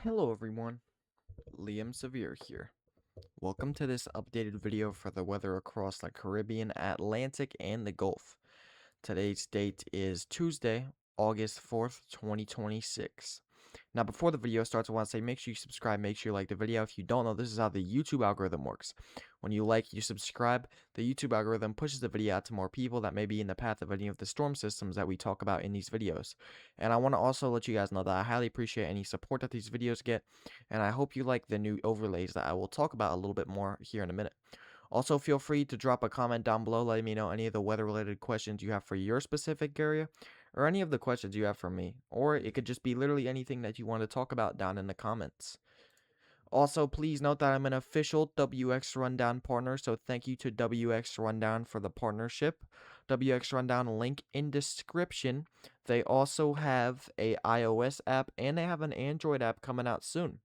Hello everyone, Liam Severe here. Welcome to this updated video for the weather across the Caribbean, Atlantic, and the Gulf. Today's date is Tuesday, August 4th, 2026. Now, before the video starts, I want to say make sure you subscribe, make sure you like the video. If you don't know, this is how the YouTube algorithm works. When you like, you subscribe, the YouTube algorithm pushes the video out to more people that may be in the path of any of the storm systems that we talk about in these videos. And I want to also let you guys know that I highly appreciate any support that these videos get, and I hope you like the new overlays that I will talk about a little bit more here in a minute. Also, feel free to drop a comment down below letting me know any of the weather-related questions you have for your specific area, or any of the questions you have for me, or it could just be literally anything that you want to talk about down in the comments. Also, please note that I'm an official WX Rundown partner, so thank you to WX Rundown for the partnership. WX Rundown link in description. They also have a iOS app and they have an Android app coming out soon.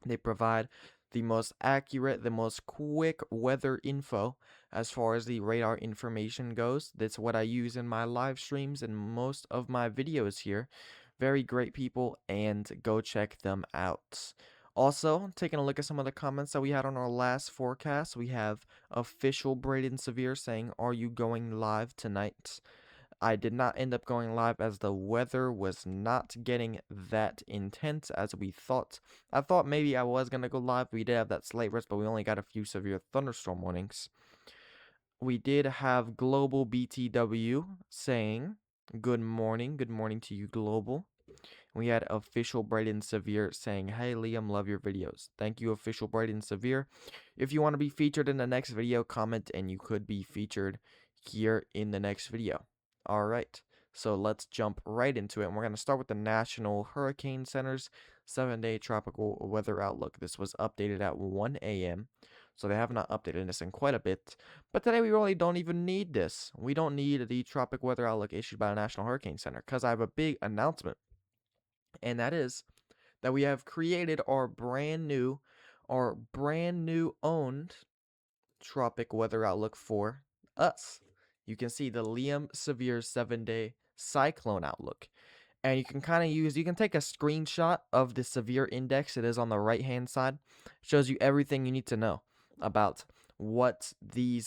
They provide the most accurate, the most quick weather info as far as the radar information goes. That's what I use in my live streams and most of my videos here. Very great people, and go check them out. Also, taking a look at some of the comments that we had on our last forecast, we have official Braden Severe saying, "Are you going live tonight?" I did not end up going live as the weather was not getting that intense as we thought. I thought maybe I was going to go live. We did have that slight risk, but we only got a few severe thunderstorm warnings. We did have Global BTW saying, good morning to you, Global. We had official Braden Severe saying, "Hey Liam, love your videos." Thank you, official Braden Severe. If you want to be featured in the next video, comment and you could be featured here in the next video. Alright, so let's jump right into it. And we're going to start with the National Hurricane Center's 7-day tropical weather outlook. This was updated at 1 a.m. So they have not updated this in quite a bit. But today we really don't even need this. We don't need the tropic weather outlook issued by the National Hurricane Center because I have a big announcement. And that is that we have created our brand new owned tropic weather outlook for us. You can see the Liam Severe 7-day cyclone outlook. And you can take a screenshot of the severe index. It is on the right hand side. It shows you everything you need to know about what the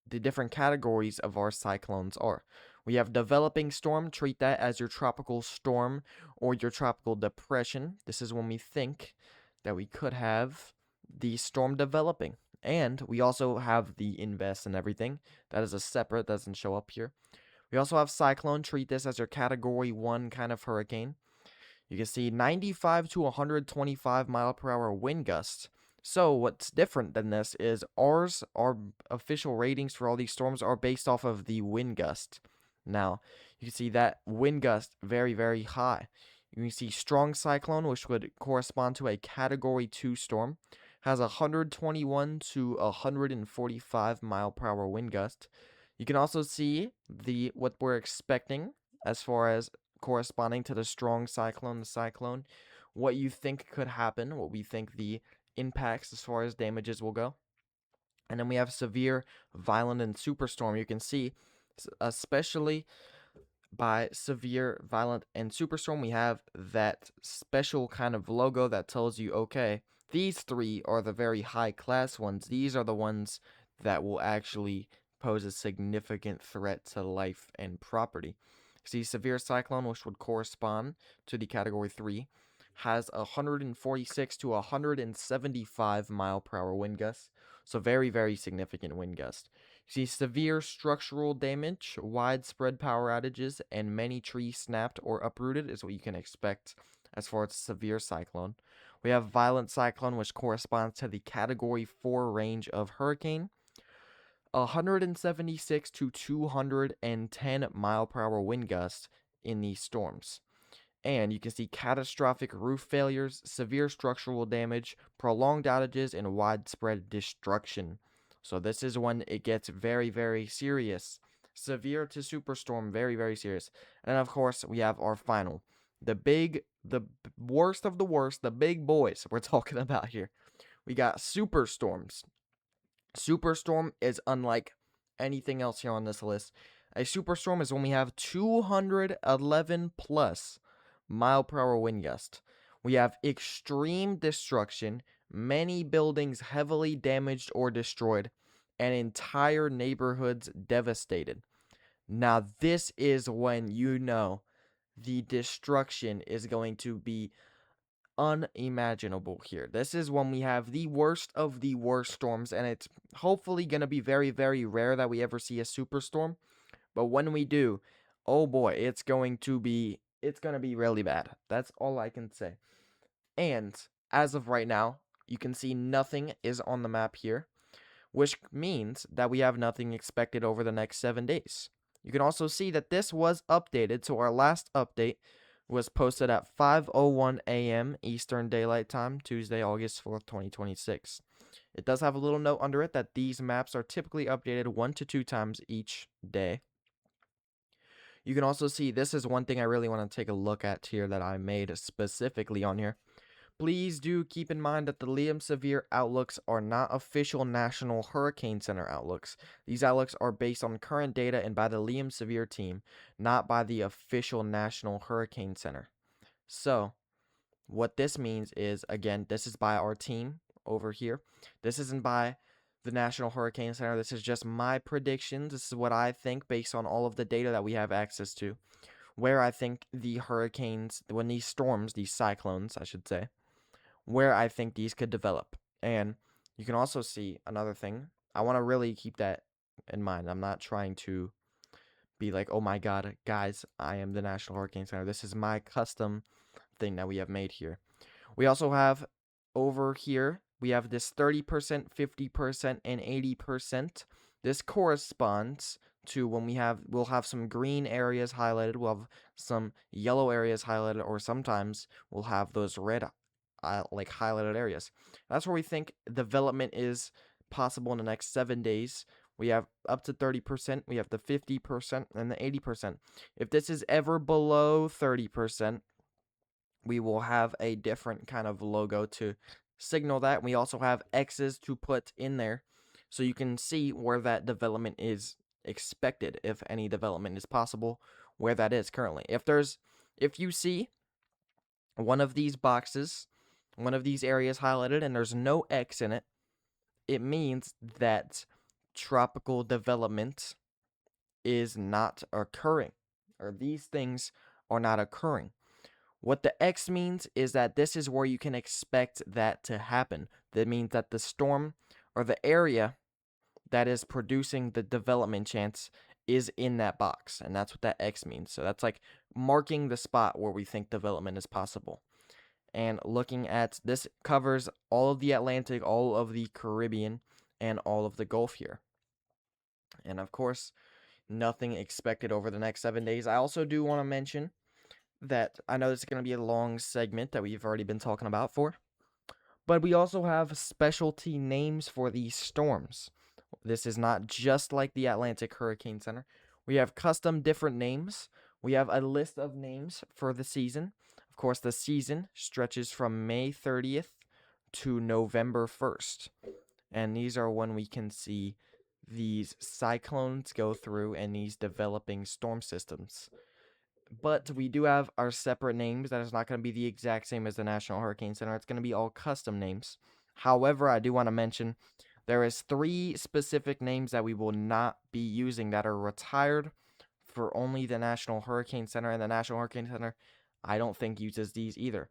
different categories of our cyclones are. We have developing storm. Treat that as your tropical storm or your tropical depression. This is when we think that we could have the storm developing. And we also have the invest and everything. That is a separate, doesn't show up here. We also have cyclone. Treat this as your category 1 kind of hurricane. You can see 95 to 125 mile per hour wind gusts. So what's different than this is our official ratings for all these storms are based off of the wind gust. Now, you can see that wind gust very, very high. You can see strong cyclone, which would correspond to a category 2 storm, has 121 to 145 mile per hour wind gust. You can also see what we're expecting as far as corresponding to the strong cyclone, what you think could happen, what we think the impacts as far as damages will go. And then we have severe, violent, and superstorm. You can see, especially by severe, violent, and superstorm, we have that special kind of logo that tells you, okay, these three are the very high class ones. These are the ones that will actually pose a significant threat to life and property. See, severe cyclone, which would correspond to the category 3, has 146 to 175 mile per hour wind gusts. So very, very significant wind gust. You see severe structural damage, widespread power outages, and many trees snapped or uprooted is what you can expect as far as severe cyclone. We have violent cyclone, which corresponds to the category 4 range of hurricane. 176 to 210 mile per hour wind gusts in these storms. And you can see catastrophic roof failures, severe structural damage, prolonged outages, and widespread destruction. So this is when it gets very, very serious. Severe to superstorm, very, very serious. And then, of course, we have our final. The worst of the worst, the big boys we're talking about here. We got superstorms. Superstorm is unlike anything else here on this list. A superstorm is when we have 211 plus mile per hour wind gust. We have extreme destruction, many buildings heavily damaged or destroyed, and entire neighborhoods devastated. Now, this is when you know the destruction is going to be unimaginable here. This is when we have the worst of the worst storms, and it's hopefully going to be very, very rare that we ever see a superstorm. But when we do, oh boy, it's going to be really bad. That's all I can say. And as of right now, you can see nothing is on the map here, which means that we have nothing expected over the next 7 days. You can also see that this was updated, so our last update was posted at 5:01 a.m. Eastern Daylight Time, Tuesday, August 4th, 2026. It does have a little note under it that these maps are typically updated 1 to 2 times each day. You can also see this is one thing I really want to take a look at here that I made specifically on here. Please do keep in mind that the Liam Severe outlooks are not official National Hurricane Center outlooks. These outlooks are based on current data and by the Liam Severe team, not by the official National Hurricane Center. So, what this means is, again, this is by our team over here. This isn't by the National Hurricane Center. This is just my predictions. This is what I think based on all of the data that we have access to. Where I think the hurricanes, when these storms, these cyclones, I should say, where I think these could develop. And you can also see another thing. I want to really keep that in mind. I'm not trying to be like, oh my god, guys, I am the National Hurricane Center. This is my custom thing that we have made here. We also have over here, we have this 30%, 50%, and 80%. This corresponds to when we'll have some green areas highlighted, we'll have some yellow areas highlighted, or sometimes we'll have those red like highlighted areas. That's where we think development is possible in the next 7 days. We have up to 30%, we have the 50%, and the 80%. If this is ever below 30%, we will have a different kind of logo to signal that. We also have X's to put in there so you can see where that development is expected, if any development is possible, where that is currently. If you see one of these boxes, one of these areas highlighted, and there's no X in it, it means that tropical development is not occurring, or these things are not occurring. What the X means is that this is where you can expect that to happen. That means that the storm or the area that is producing the development chance is in that box, and that's what that X means. So that's like marking the spot where we think development is possible. And looking at this covers all of the Atlantic, all of the Caribbean, and all of the Gulf here. And of course, nothing expected over the next 7 days. I also do want to mention that I know this is going to be a long segment that we've already been talking about for, but we also have specialty names for these storms. This is not just like the Atlantic Hurricane Center. We have custom different names. We have a list of names for the season. Of course, the season stretches from May 30th to November 1st. And these are when we can see these cyclones go through and these developing storm systems. But we do have our separate names. That is not going to be the exact same as the National Hurricane Center. It's going to be all custom names. However, I do want to mention there is 3 specific names that we will not be using that are retired for only the National Hurricane Center. And the National Hurricane Center, I don't think, uses these either.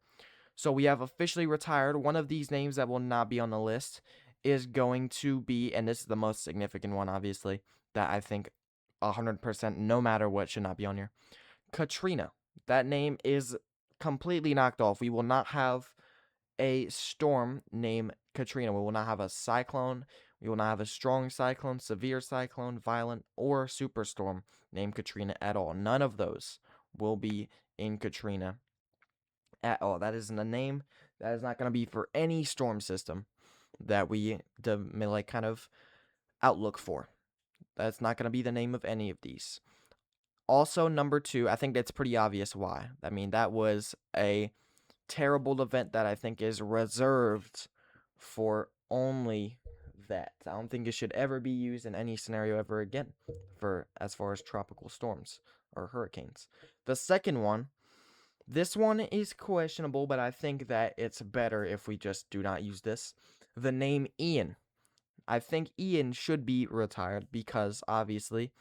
So we have officially retired. One of these names that will not be on the list is going to be, and this is the most significant one, obviously, that I think 100%, no matter what, should not be on here. Katrina. That name is completely knocked off. We will not have a storm named Katrina. We will not have a cyclone. We will not have a strong cyclone, severe cyclone, violent, or superstorm named Katrina at all. None of those will be in Katrina at all. That isn't a name. That is not going to be for any storm system that we kind of outlook for. That's not going to be the name of any of these. Also, number 2, I think that's pretty obvious why. I mean, that was a terrible event that I think is reserved for only that. I don't think it should ever be used in any scenario ever again for as far as tropical storms or hurricanes. The second one This one is questionable, but I think that it's better if we just do not use this. The name Ian. I think Ian should be retired because obviously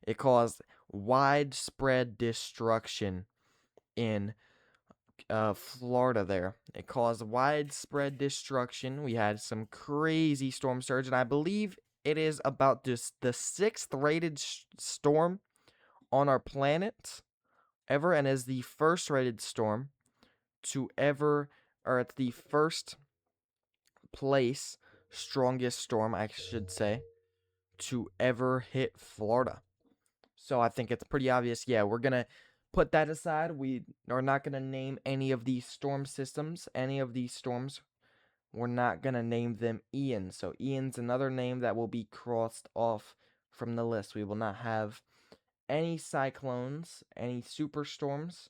it caused widespread destruction in Florida there. It caused widespread destruction. We had some crazy storm surge, and I believe it is about just the sixth rated storm on our planet ever, and is the first rated storm to ever, or it's the first place strongest storm, I should say, to ever hit Florida. So I think it's pretty obvious. Yeah, we're going to put that aside. We are not going to name any of these storm systems, any of these storms. We're not going to name them Ian. So Ian's another name that will be crossed off from the list. We will not have any cyclones, any superstorms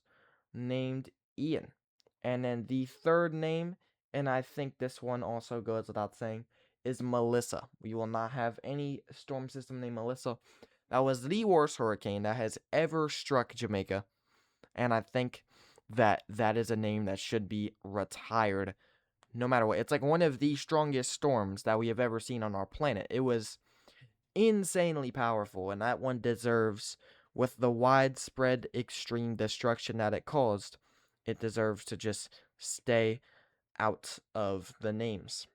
named Ian. And then the third name, and I think this one also goes without saying, is Melissa. We will not have any storm system named Melissa. That was the worst hurricane that has ever struck Jamaica. And I think that that is a name that should be retired no matter what. It's like one of the strongest storms that we have ever seen on our planet. It was insanely powerful, and that one deserves, with the widespread extreme destruction that it caused, it deserves to just stay out of the names.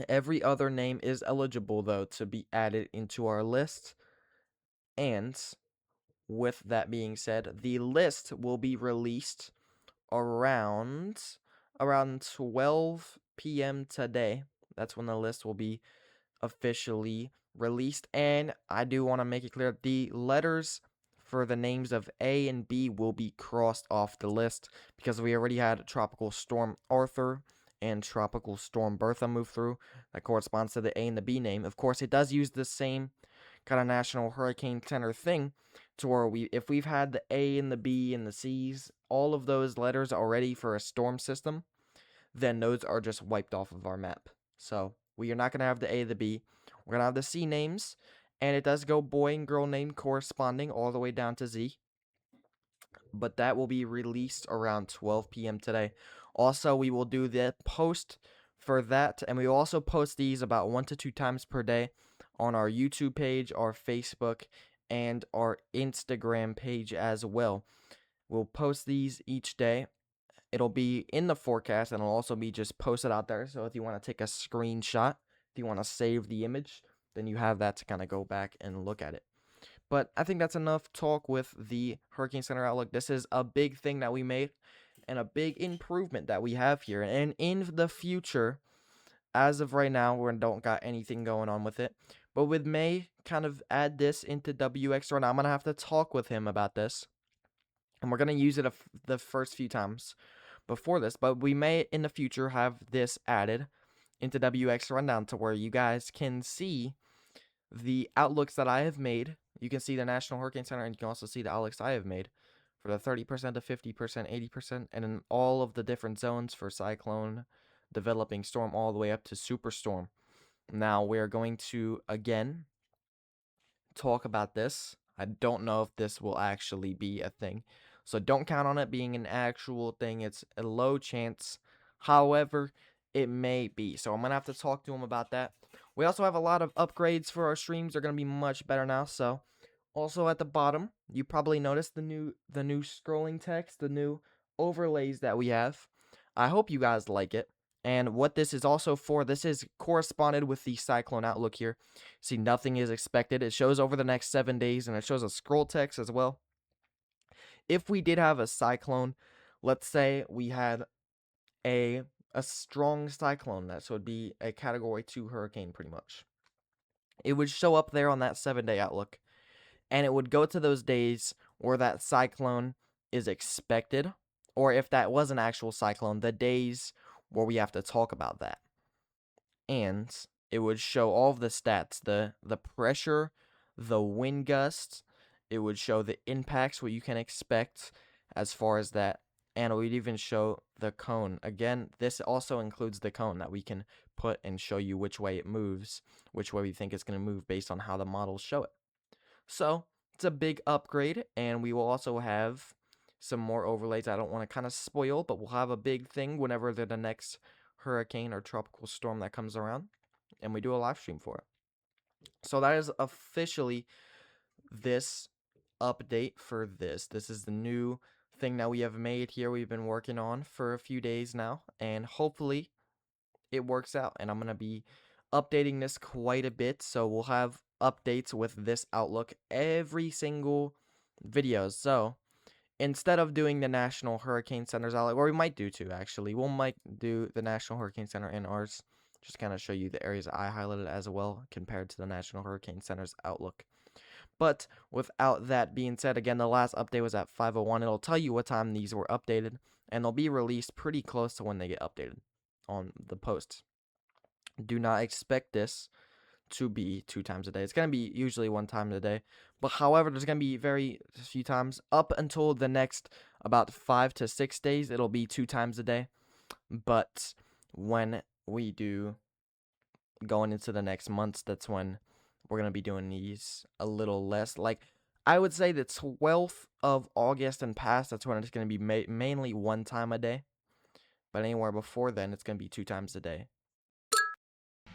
Every other name is eligible, though, to be added into our list. And with that being said, the list will be released around 12 p.m. today. That's when the list will be officially released. And I do want to make it clear, the letters for the names of A and B will be crossed off the list because we already had Tropical Storm Arthur and Tropical Storm Bertha move through. That corresponds to the A and the B name. Of course, it does use the same kind of National Hurricane Center thing, to where if we've had the A and the B and the C's, all of those letters already for a storm system, then those are just wiped off of our map. So we are not going to have the A, the B. We're going to have the C names, and it does go boy and girl name corresponding all the way down to Z. But that will be released around 12 p.m. today. Also, we will do the post for that, and we will also post these about 1 to 2 times per day on our YouTube page, our Facebook, and our Instagram page as well. We'll post these each day. It'll be in the forecast, and it'll also be just posted out there. So if you want to take a screenshot, if you want to save the image, then you have that to kind of go back and look at it. But I think that's enough talk with the Hurricane Center Outlook. This is a big thing that we made and a big improvement that we have here. And in the future, as of right now, we don't got anything going on with it. But with May, kind of add this into WXRundown. I'm going to have to talk with him about this. And we're going to use it the first few times before this. But we may, in the future, have this added into WXRundown to where you guys can see the outlooks that I have made. You can see the National Hurricane Center, and you can also see the outlooks I have made for the 30% to 50%, 80%, and in all of the different zones for cyclone, developing storm, all the way up to superstorm. Now, we're going to, again, talk about this. I don't know if this will actually be a thing, so don't count on it being an actual thing. It's a low chance. However, it may be. So I'm going to have to talk to him about that. We also have a lot of upgrades for our streams. They're going to be much better now. So also at the bottom, you probably noticed the new scrolling text, the new overlays that we have. I hope you guys like it. And what this is also for, this is corresponded with the cyclone outlook here. See, nothing is expected. It shows over the next 7 days, and it shows a scroll text as well. If we did have a cyclone, let's say we had a strong cyclone, that so would be a category 2 hurricane pretty much. It would show up there on that 7-day outlook, and it would go to those days where that cyclone is expected, or if that was an actual cyclone, the days where we have to talk about that. And it would show all of the stats, the pressure, the wind gusts. It would show the impacts, what you can expect as far as that. And it would even show the cone. Again, this also includes the cone that we can put and show you which way it moves, which way we think it's going to move based on how the models show it. So it's a big upgrade, and we will also have some more overlays I don't want to kind of spoil, but we'll have a big thing whenever the next hurricane or tropical storm that comes around, and we do a live stream for it. So that is officially this update for this. This is the new thing that we have made here. We've been working on for a few days now, and hopefully it works out. And I'm going to be updating this quite a bit, so we'll have updates with this outlook every single video. So instead of doing the National Hurricane Center's outlook, or we might do two actually, we might do the National Hurricane Center in ours, just kind of show you the areas I highlighted as well compared to the National Hurricane Center's outlook. But without that being said, again, the last update was at 5:01. It'll tell you what time these were updated, and they'll be released pretty close to when they get updated on the posts. Do not expect this to be 2 times a day. It's going to be usually 1 time a day. But however, there's going to be very few times. Up until the next about 5 to 6 days, it'll be 2 times a day. But when we do going into the next months, that's when we're going to be doing these a little less. Like, I would say the 12th of August and past, that's when it's going to be mainly 1 time a day. But anywhere before then, it's going to be 2 times a day.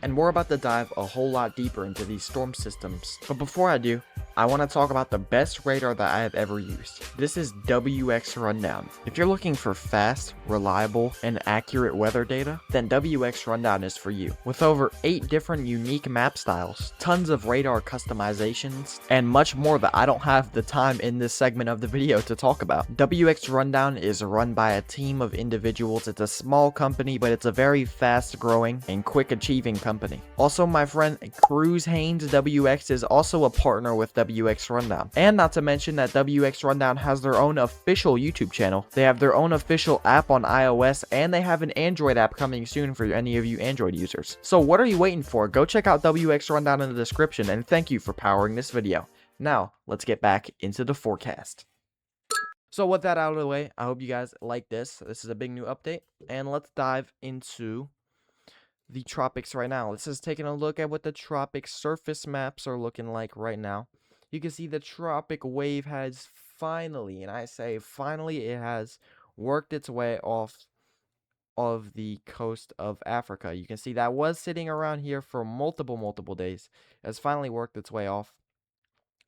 And we're about to dive a whole lot deeper into these storm systems. But before I do, I want to talk about the best radar that I have ever used. This is WXRundown. If you're looking for fast, reliable, and accurate weather data, then WXRundown is for you. With over 8 different unique map styles, tons of radar customizations, and much more that I don't have the time in this segment of the video to talk about. WXRundown is run by a team of individuals. It's a small company, but it's a very fast growing and quick achieving company. Also, my friend Cruz Haynes WX is also a partner with WXRundown. And not to mention that WXRundown has their own official YouTube channel. They have their own official app on iOS, and they have an Android app coming soon for any of you Android users. So what are you waiting for? Go check out WXRundown in the description, and thank you for powering this video. Now, let's get back into the forecast. So with that out of the way, I hope you guys like this. This is a big new update, and let's dive into the tropics right now. This is taking a look at what the tropic surface maps are looking like right now. You can see the tropic wave has finally, and I say finally, it has worked its way off of the coast of Africa. You can see that was sitting around here for multiple days. It has finally worked its way off.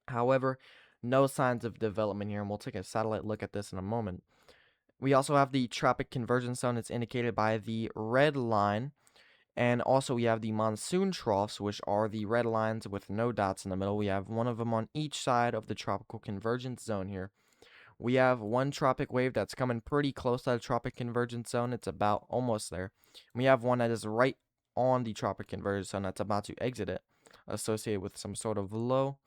However, no signs of development here, and we'll take a satellite look at this in a moment. We also have the tropic convergence zone. It's indicated by the red line. And also we have the monsoon troughs, which are the red lines with no dots in the middle. We have one of them on each side of the tropical convergence zone here. We have one tropic wave that's coming pretty close to the tropic convergence zone. It's about almost there. We have one that is right on the tropic convergence zone that's about to exit it, associated with some sort of low.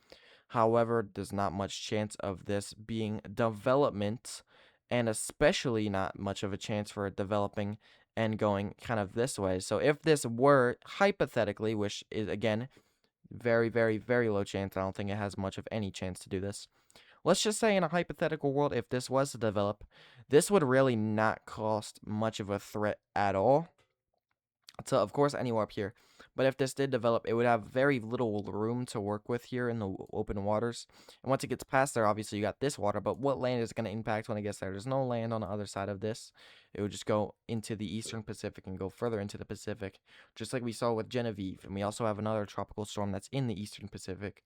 However, there's not much chance of this being development, and especially not much of a chance for it developing and going kind of this way. So if this were hypothetically, which is again very low chance, I don't think it has much of any chance to do this. Let's just say in a hypothetical world, if this was to develop, this would really not cost much of a threat at all. So of course anywhere up here. But if this did develop, it would have very little room to work with here in the open waters. And once it gets past there, obviously you got this water, but what land is it going to impact when it gets there? There's no land on the other side of this. It would just go into the eastern Pacific and go further into the Pacific, just like we saw with Genevieve. And we also have another tropical storm that's in the eastern Pacific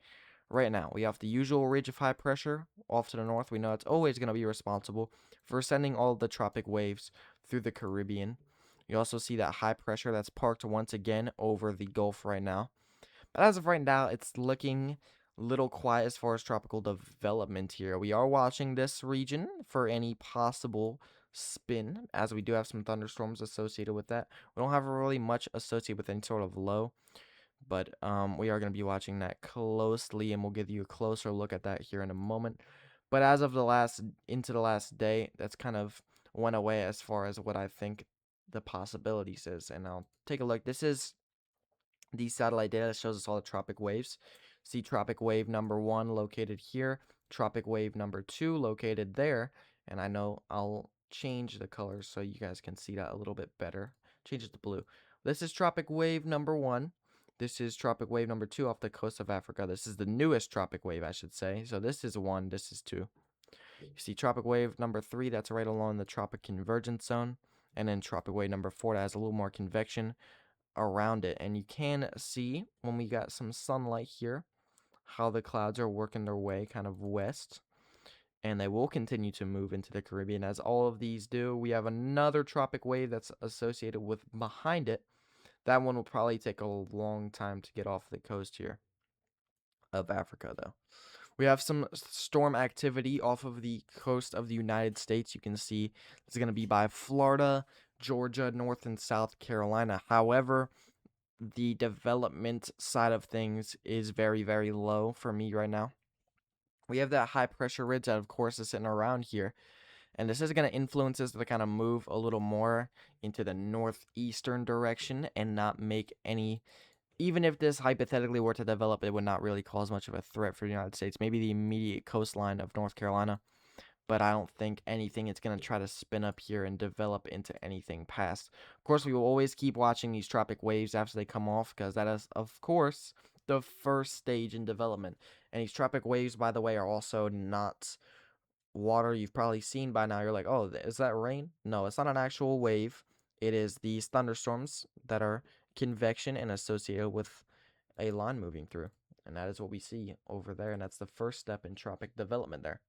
right now. We have the usual ridge of high pressure off to the north. We know it's always going to be responsible for sending all the tropic waves through the Caribbean. You also see that high pressure that's parked once again over the Gulf right now. But as of right now, it's looking a little quiet as far as tropical development here. We are watching this region for any possible spin, as we do have some thunderstorms associated with that. We don't have really much associated with any sort of low, but we are going to be watching that closely, and we'll give you a closer look at that here in a moment. But as of the last day, that's kind of went away as far as what I think the possibilities is. And I'll take a look. This is the satellite data that shows us all the tropic waves. See tropic wave number 1 located here, tropic wave number 2 located there, and I know I'll change the colors so you guys can see that a little bit better. Change it to blue. This is tropic wave number 1. This is tropic wave number 2 off the coast of Africa. This is the newest tropic wave, I should say. So this is 1, this is 2. You see tropic wave number 3, that's right along the tropic convergence zone. And then tropic wave number 4, that has a little more convection around it. And you can see when we got some sunlight here how the clouds are working their way kind of west. And they will continue to move into the Caribbean as all of these do. We have another tropic wave that's associated with behind it. That one will probably take a long time to get off the coast here of Africa, though. We have some storm activity off of the coast of the United States. You can see it's going to be by Florida, Georgia, North and South Carolina. However, the development side of things is very, very low for me right now. We have that high pressure ridge that, of course, is sitting around here. And this is going to influence us to kind of move a little more into the northeastern direction and not make any, even if this hypothetically were to develop, it would not really cause much of a threat for the United States. Maybe the immediate coastline of North Carolina, but I don't think anything it's going to try to spin up here and develop into anything past. Of course, we will always keep watching these tropic waves after they come off, because that is, of course, the first stage in development. And these tropic waves, by the way, are also not water you've probably seen by now. You're like, oh, is that rain? No, it's not an actual wave. It is these thunderstorms that are convection and associated with a line moving through. And that is what we see over there. And that's the first step in tropic development there.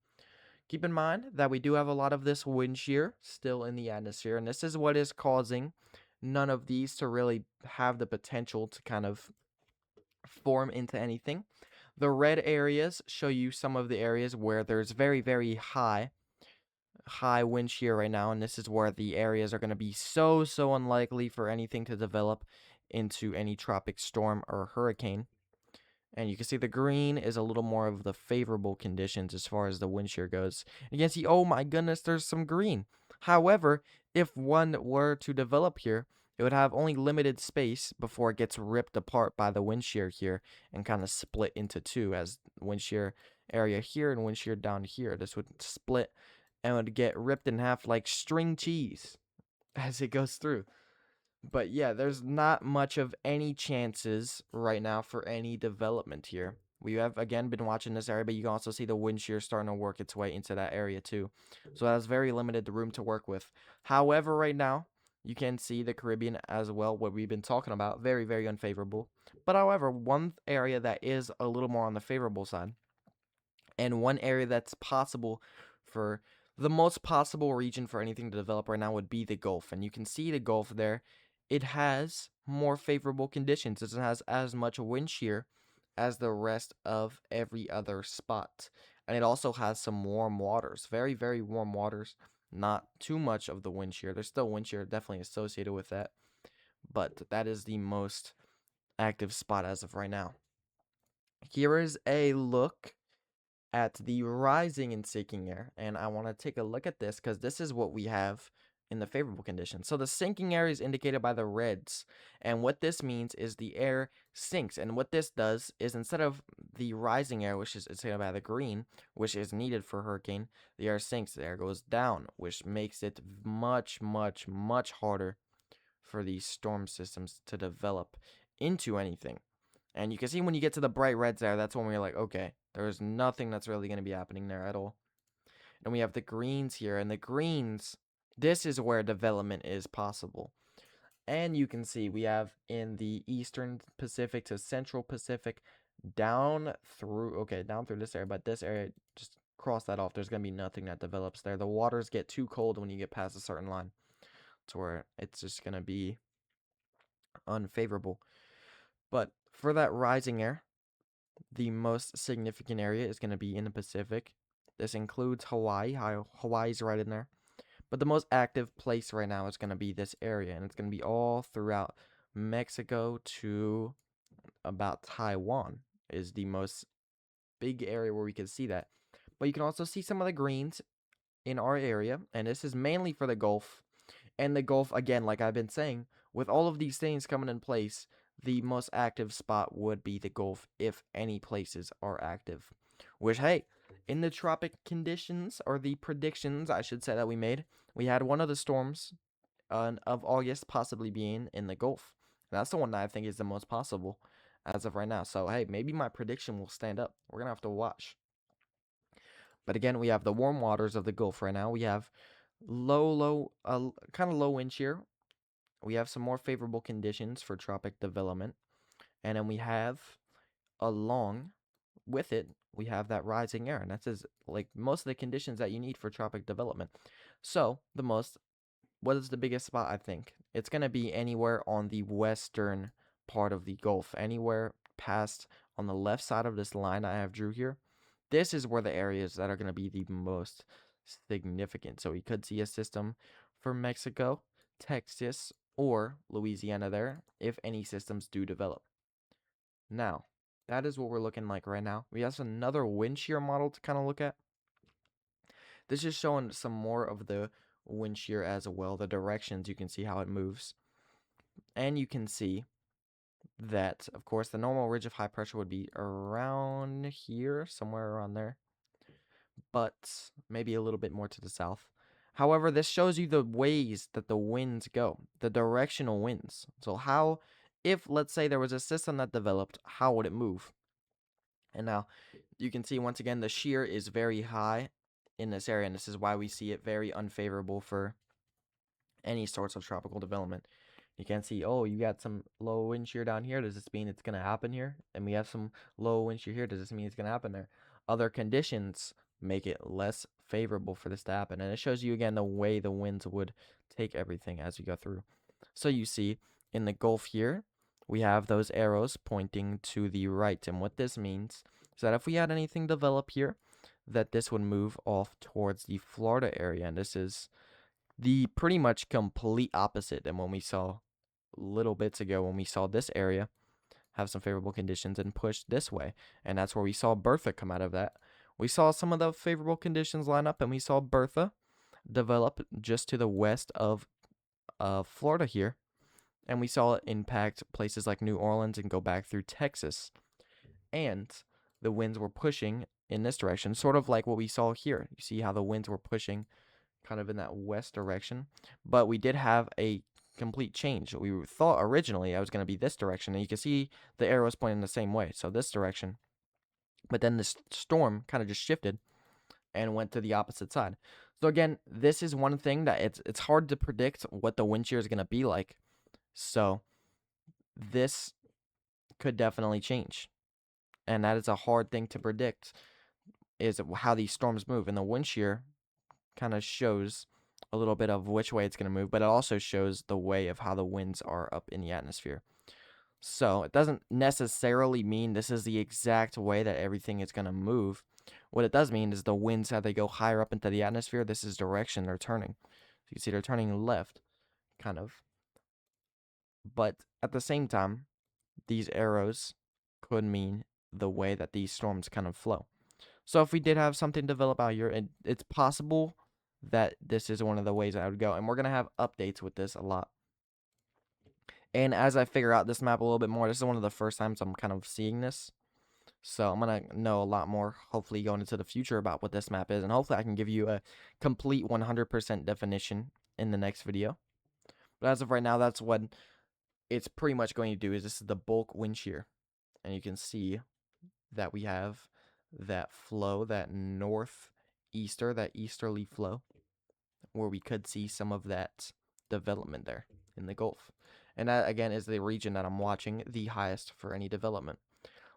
Keep in mind that we do have a lot of this wind shear still in the atmosphere. And this is what is causing none of these to really have the potential to kind of form into anything. The red areas show you some of the areas where there's very, very high wind shear right now, and this is where the areas are going to be so unlikely for anything to develop into any tropic storm or hurricane. And you can see the green is a little more of the favorable conditions as far as the wind shear goes. You can see, oh my goodness, there's some green. However, if one were to develop here, it would have only limited space before it gets ripped apart by the wind shear here and kind of split into two, as wind shear area here and wind shear down here. This would split and would get ripped in half like string cheese as it goes through. But yeah, there's not much of any chances right now for any development here. We have, again, been watching this area, but you can also see the wind shear starting to work its way into that area too. So that's very limited room to work with. However, right now, you can see the Caribbean as well, what we've been talking about, very, very unfavorable. But however, one area that is a little more on the favorable side, and one area that's possible for the most possible region for anything to develop right now would be the Gulf. And you can see the Gulf there. It has more favorable conditions. It has as much wind shear as the rest of every other spot. And it also has some warm waters, very, very warm waters. Not too much of the wind shear. There's still wind shear definitely associated with that. But that is the most active spot as of right now. Here is a look at the rising and sinking air, and I want to take a look at this because this is what we have in the favorable conditions. So the sinking air is indicated by the reds, and what this means is the air sinks. And what this does is, instead of the rising air, which is indicated by the green, which is needed for hurricane, the air sinks, the air goes down, which makes it much harder for these storm systems to develop into anything. And you can see when you get to the bright reds there, that's when we're like, okay, there's nothing that's really going to be happening there at all. And we have the greens here, and the greens, this is where development is possible. And you can see we have in the eastern Pacific to central Pacific down through this area, but this area, just cross that off. There's going to be nothing that develops there. The waters get too cold when you get past a certain line to where it's just going to be unfavorable. But for that rising air, the most significant area is going to be in the Pacific. This includes Hawaii. Hawaii's right in there. But the most active place right now is going to be this area. And it's going to be all throughout Mexico to about Taiwan is the most big area where we can see that. But you can also see some of the greens in our area. And this is mainly for the Gulf. And the Gulf, again, like I've been saying, with all of these things coming in place, the most active spot would be the Gulf if any places are active. Which, hey, in the tropic conditions, or the predictions, I should say, that we made, we had one of the storms of August possibly being in the Gulf. And that's the one that I think is the most possible as of right now. So, hey, maybe my prediction will stand up. We're going to have to watch. But again, we have the warm waters of the Gulf right now. We have kind of low wind shear. We have some more favorable conditions for tropic development. And then we have along with it, we have that rising air. And that's like most of the conditions that you need for tropic development. So what is the biggest spot, I think? It's going to be anywhere on the western part of the Gulf, anywhere past on the left side of this line I have drew here. This is where the areas that are going to be the most significant. So we could see a system for Mexico, Texas, or Louisiana there if any systems do develop. Now, that is what we're looking like right now. We have another wind shear model to kind of look at. This is showing some more of the wind shear as well, the directions. You can see how it moves. And you can see that, of course, the normal ridge of high pressure would be around here, somewhere around there, but maybe a little bit more to the south. However, this shows you the ways that the winds go, the directional winds. So how, if let's say there was a system that developed, how would it move? And now you can see once again the shear is very high in this area, and this is why we see it very unfavorable for any sorts of tropical development. You can see, oh, you got some low wind shear down here. Does this mean it's going to happen here? And we have some low wind shear here. Does this mean it's going to happen there? Other conditions make it less favorable for this to happen. And it shows you again the way the winds would take everything as we go through. So you see in the Gulf here, we have those arrows pointing to the right. And what this means is that if we had anything develop here, that this would move off towards the Florida area. And this is the pretty much complete opposite than when we saw little bits ago when we saw this area have some favorable conditions and push this way. And that's where we saw Bertha come out of that. We saw some of the favorable conditions line up, and we saw Bertha develop just to the west of Florida here. And we saw it impact places like New Orleans and go back through Texas. And the winds were pushing in this direction, sort of like what we saw here. You see how the winds were pushing kind of in that west direction. But we did have a complete change. We thought originally I was going to be this direction, and you can see the arrows pointing the same way, so this direction. But then this storm kind of just shifted and went to the opposite side. So again, this is one thing that it's hard to predict what the wind shear is going to be like. So this could definitely change. And that is a hard thing to predict, is how these storms move. And the wind shear kind of shows a little bit of which way it's going to move, but it also shows the way of how the winds are up in the atmosphere. So it doesn't necessarily mean this is the exact way that everything is going to move. What it does mean is the winds, as they go higher up into the atmosphere, this is direction they're turning. So you can see they're turning left, kind of. But at the same time, these arrows could mean the way that these storms kind of flow. So if we did have something develop out here, it's possible that this is one of the ways I would go. And we're going to have updates with this a lot. And as I figure out this map a little bit more, this is one of the first times I'm kind of seeing this. So I'm going to know a lot more, hopefully going into the future, about what this map is. And hopefully I can give you a complete 100% definition in the next video. But as of right now, that's what it's pretty much going to do. Is this is the bulk wind shear. And you can see that we have that flow, that that easterly flow, where we could see some of that development there in the Gulf. And that, again, is the region that I'm watching the highest for any development.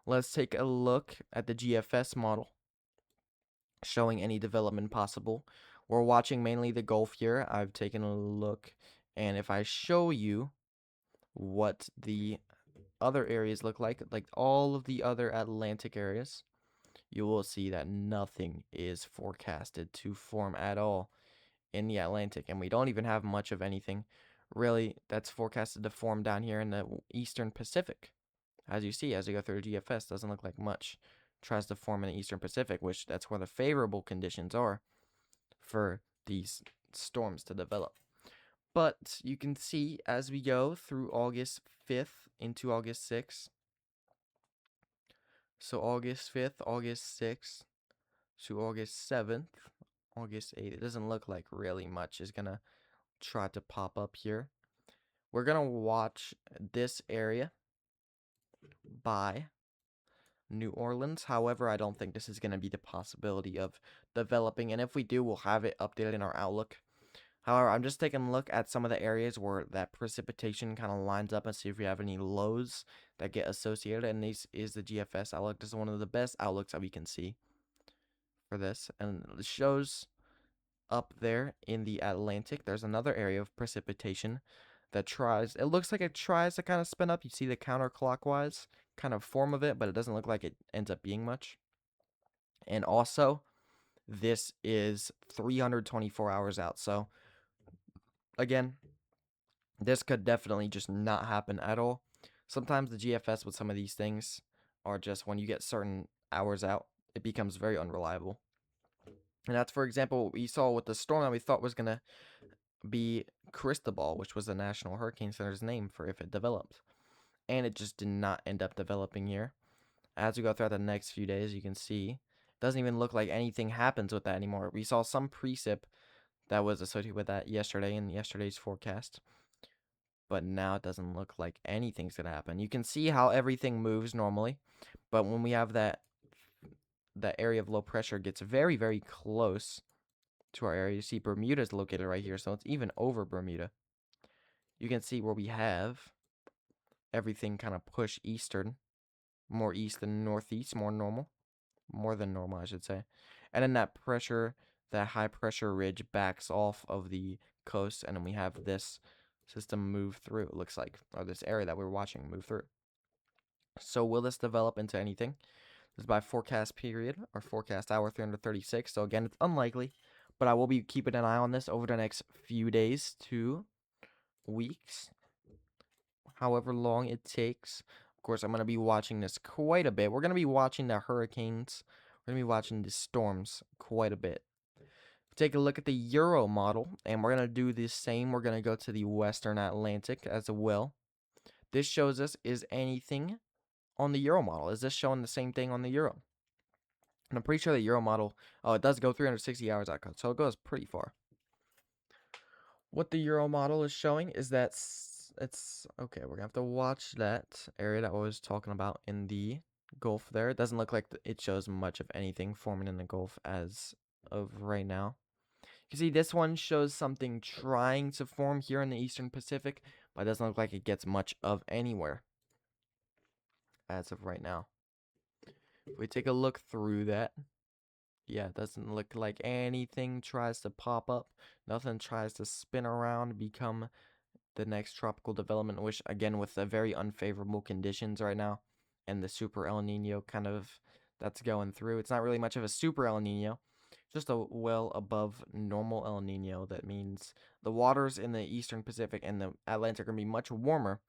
Let's take a look at the GFS model showing any development possible. We're watching mainly the Gulf here. I've taken a look, and if I show you what the other areas look like all of the other Atlantic areas, you will see that nothing is forecasted to form at all in the Atlantic, and we don't even have much of anything really that's forecasted to form down here in the Eastern Pacific. As you see, as you go through the GFS, doesn't look like much tries to form in the Eastern Pacific, which that's where the favorable conditions are for these storms to develop. But you can see as we go through August 5th into August 6th, so August 5th, August 6th, to August 7th, August 8th, it doesn't look like really much is going to try to pop up here. We're going to watch this area by New Orleans. However, I don't think this is going to be the possibility of developing, and if we do, we'll have it updated in our outlook. However, I'm just taking a look at some of the areas where that precipitation kind of lines up and see if we have any lows that get associated, and this is the GFS outlook. This is one of the best outlooks that we can see for this, and it shows up there in the Atlantic, there's another area of precipitation that tries, it looks like it tries to kind of spin up. You see the counterclockwise kind of form of it, but it doesn't look like it ends up being much. And also, this is 324 hours out. So, again, this could definitely just not happen at all. Sometimes the GFS with some of these things are just when you get certain hours out, it becomes very unreliable. And that's, for example, what we saw with the storm that we thought was going to be Cristobal, which was the National Hurricane Center's name for if it developed. And it just did not end up developing here. As we go throughout the next few days, you can see it doesn't even look like anything happens with that anymore. We saw some precip that was associated with that yesterday in yesterday's forecast. But now it doesn't look like anything's going to happen. You can see how everything moves normally. But when we have that area of low pressure gets very, very close to our area. You see Bermuda is located right here, so it's even over Bermuda. You can see where we have everything kind of push eastern, more east than northeast, more than normal, I should say. And then that pressure, that high pressure ridge backs off of the coast, and then we have this system move through, it looks like, or this area that we're watching move through. So will this develop into anything? This is by forecast period, or forecast hour 336. So again, it's unlikely, but I will be keeping an eye on this over the next few days to weeks, however long it takes. Of course, I'm going to be watching this quite a bit. We're going to be watching the hurricanes. We're going to be watching the storms quite a bit. Take a look at the Euro model, and we're going to do the same. We're going to go to the Western Atlantic as well. This shows us, is anything on the Euro model? Is this showing the same thing on the Euro? And I'm pretty sure the Euro model, oh, it does go 360 hours out, so it goes pretty far. What the Euro model is showing is that it's okay. We're gonna have to watch that area that I was talking about in the Gulf there. It doesn't look like it shows much of anything forming in the Gulf as of right now. You see, this one shows something trying to form here in the Eastern Pacific, but it doesn't look like it gets much of anywhere as of right now. If we take a look through that, yeah, it doesn't look like anything tries to pop up. Nothing tries to spin around, become the next tropical development, which, again, with the very unfavorable conditions right now and the super El Nino kind of that's going through. It's not really much of a super El Nino, just a well above normal El Nino. That means the waters in the Eastern Pacific and the Atlantic are going to be much warmer.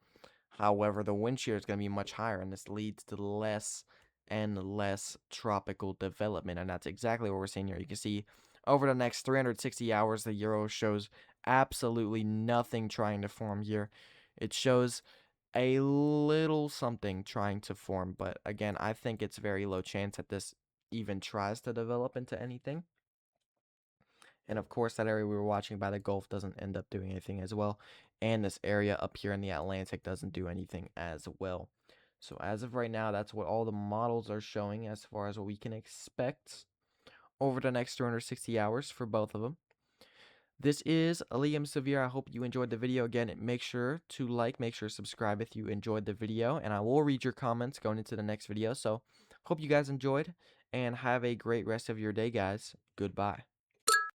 However, the wind shear is going to be much higher, and this leads to less and less tropical development, and that's exactly what we're seeing here. You can see over the next 360 hours, the Euro shows absolutely nothing trying to form here. It shows a little something trying to form, but again, I think it's very low chance that this even tries to develop into anything. And of course, that area we were watching by the Gulf doesn't end up doing anything as well. And this area up here in the Atlantic doesn't do anything as well. So as of right now, that's what all the models are showing as far as what we can expect over the next 360 hours for both of them. This is Liam Severe. I hope you enjoyed the video. Again, make sure to like, make sure to subscribe if you enjoyed the video, and I will read your comments going into the next video. So hope you guys enjoyed, and have a great rest of your day, guys. Goodbye.